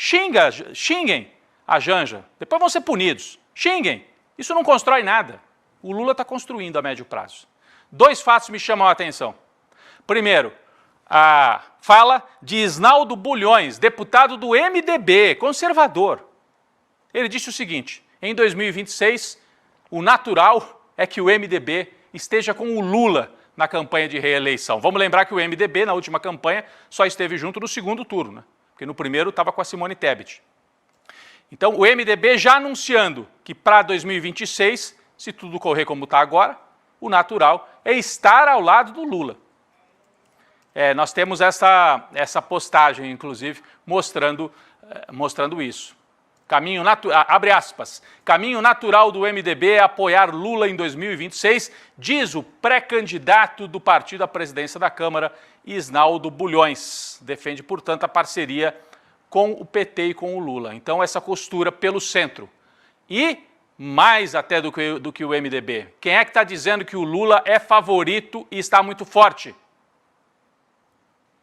Xinguem a Janja, depois vão ser punidos. Xinguem, isso não constrói nada. O Lula está construindo a médio prazo. Dois fatos me chamam a atenção. Primeiro, a fala de Isnaldo Bulhões, deputado do MDB, conservador. Ele disse o seguinte: em 2026, o natural é que o MDB esteja com o Lula na campanha de reeleição. Vamos lembrar que o MDB, na última campanha, só esteve junto no segundo turno, né? Porque no primeiro estava com a Simone Tebet. Então, o MDB já anunciando que para 2026, se tudo correr como está agora, o natural é estar ao lado do Lula. Nós temos essa postagem, inclusive, mostrando isso. Abre aspas, caminho natural do MDB é apoiar Lula em 2026, diz o pré-candidato do partido à presidência da Câmara, Isnaldo Bulhões. Defende, portanto, a parceria com o PT e com o Lula. Então, essa costura pelo centro. E mais até do que o MDB. Quem é que está dizendo que o Lula é favorito e está muito forte?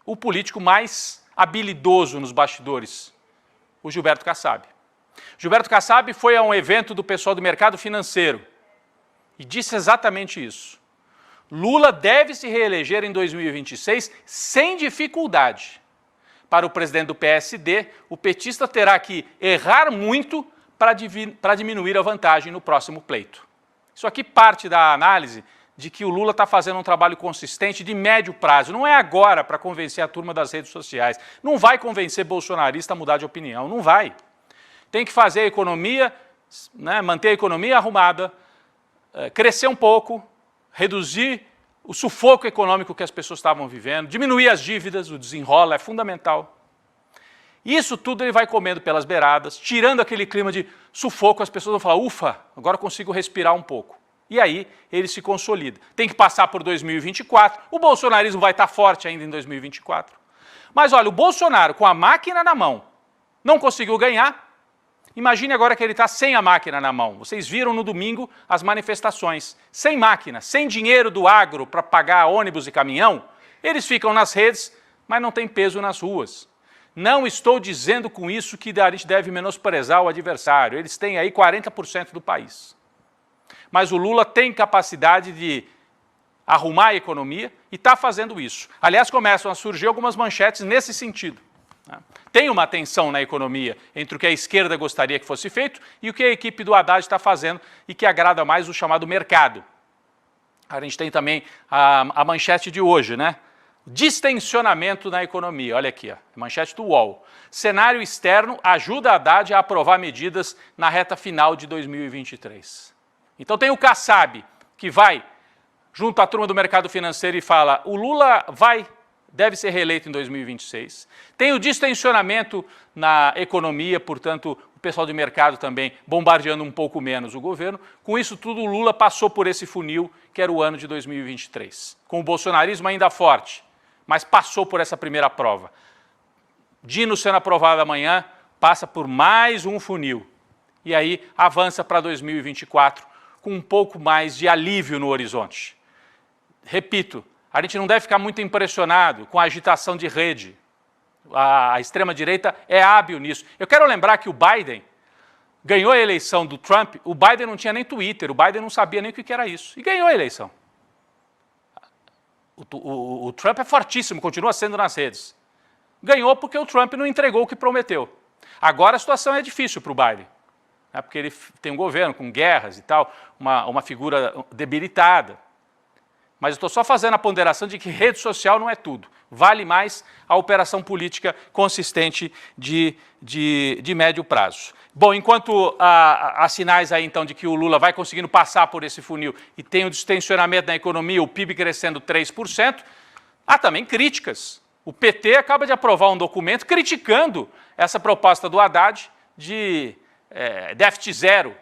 O político mais habilidoso nos bastidores, o Gilberto Kassab. Gilberto Kassab foi a um evento do pessoal do mercado financeiro e disse exatamente isso. Lula deve se reeleger em 2026 sem dificuldade. Para o presidente do PSD, o petista terá que errar muito para diminuir a vantagem no próximo pleito. Isso aqui parte da análise de que o Lula está fazendo um trabalho consistente de médio prazo. Não é agora para convencer a turma das redes sociais. Não vai convencer bolsonarista a mudar de opinião, não vai. Tem que fazer a economia, né, manter a economia arrumada, crescer um pouco, reduzir o sufoco econômico que as pessoas estavam vivendo, diminuir as dívidas, o desenrola é fundamental. Isso tudo ele vai comendo pelas beiradas, tirando aquele clima de sufoco, as pessoas vão falar, ufa, agora consigo respirar um pouco. E aí ele se consolida. Tem que passar por 2024, o bolsonarismo vai estar forte ainda em 2024. Mas olha, o Bolsonaro com a máquina na mão não conseguiu ganhar. Imagine agora que ele está sem a máquina na mão. Vocês viram no domingo as manifestações. Sem máquina, sem dinheiro do agro para pagar ônibus e caminhão, eles ficam nas redes, mas não tem peso nas ruas. Não estou dizendo com isso que a gente deve menosprezar o adversário. Eles têm aí 40% do país. Mas o Lula tem capacidade de arrumar a economia e está fazendo isso. Aliás, começam a surgir algumas manchetes nesse sentido. Tem uma tensão na economia entre o que a esquerda gostaria que fosse feito e o que a equipe do Haddad está fazendo e que agrada mais o chamado mercado. A gente tem também a manchete de hoje, né? Distensionamento na economia. Olha aqui, ó, manchete do UOL. Cenário externo ajuda a Haddad a aprovar medidas na reta final de 2023. Então tem o Kassab, que vai junto à turma do mercado financeiro e fala, o Lula deve ser reeleito em 2026. Tem o distensionamento na economia, portanto, o pessoal de mercado também bombardeando um pouco menos o governo. Com isso tudo, o Lula passou por esse funil, que era o ano de 2023. Com o bolsonarismo ainda forte, mas passou por essa primeira prova. Dino sendo aprovado amanhã, passa por mais um funil. E aí avança para 2024 com um pouco mais de alívio no horizonte. Repito, a gente não deve ficar muito impressionado com a agitação de rede. A extrema-direita é hábil nisso. Eu quero lembrar que o Biden ganhou a eleição do Trump, o Biden não tinha nem Twitter, o Biden não sabia nem o que era isso. E ganhou a eleição. O Trump é fortíssimo, continua sendo nas redes. Ganhou porque o Trump não entregou o que prometeu. Agora a situação é difícil para o Biden, né, porque ele tem um governo com guerras e tal, uma figura debilitada. Mas eu estou só fazendo a ponderação de que rede social não é tudo. Vale mais a operação política consistente de médio prazo. Bom, enquanto há sinais aí, então, de que o Lula vai conseguindo passar por esse funil e tem o distensionamento na economia, o PIB crescendo 3%, há também críticas. O PT acaba de aprovar um documento criticando essa proposta do Haddad de déficit zero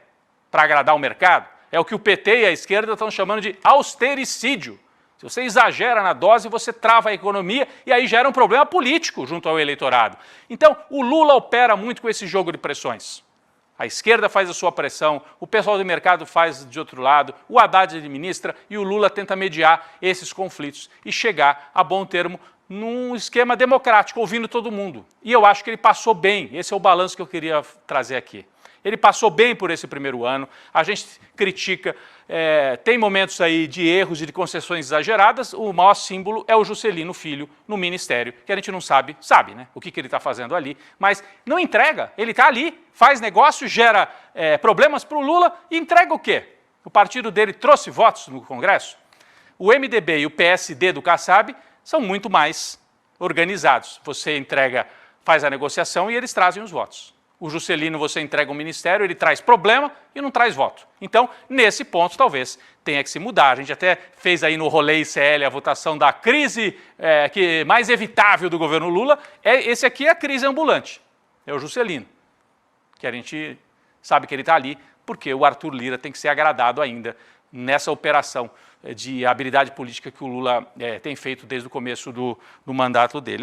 para agradar o mercado. É o que o PT e a esquerda estão chamando de austericídio. Se você exagera na dose, você trava a economia e aí gera um problema político junto ao eleitorado. Então, o Lula opera muito com esse jogo de pressões. A esquerda faz a sua pressão, o pessoal do mercado faz de outro lado, o Haddad administra e o Lula tenta mediar esses conflitos e chegar a bom termo num esquema democrático, ouvindo todo mundo. E eu acho que ele passou bem, esse é o balanço que eu queria trazer aqui. Ele passou bem por esse primeiro ano, a gente critica, tem momentos aí de erros e de concessões exageradas, o maior símbolo é o Juscelino Filho no Ministério, que a gente não sabe, né, o que ele está fazendo ali, mas não entrega, ele está ali, faz negócio, gera problemas para o Lula e entrega o quê? O partido dele trouxe votos no Congresso? O MDB e o PSD do Kassab são muito mais organizados, você entrega, faz a negociação e eles trazem os votos. O Juscelino, você entrega um ministério, ele traz problema e não traz voto. Então, nesse ponto, talvez tenha que se mudar. A gente até fez aí no rolê ICL a votação da crise que mais evitável do governo Lula. Esse aqui é a crise ambulante, é o Juscelino, que a gente sabe que ele está ali, porque o Arthur Lira tem que ser agradado ainda nessa operação de habilidade política que o Lula tem feito desde o começo do mandato dele.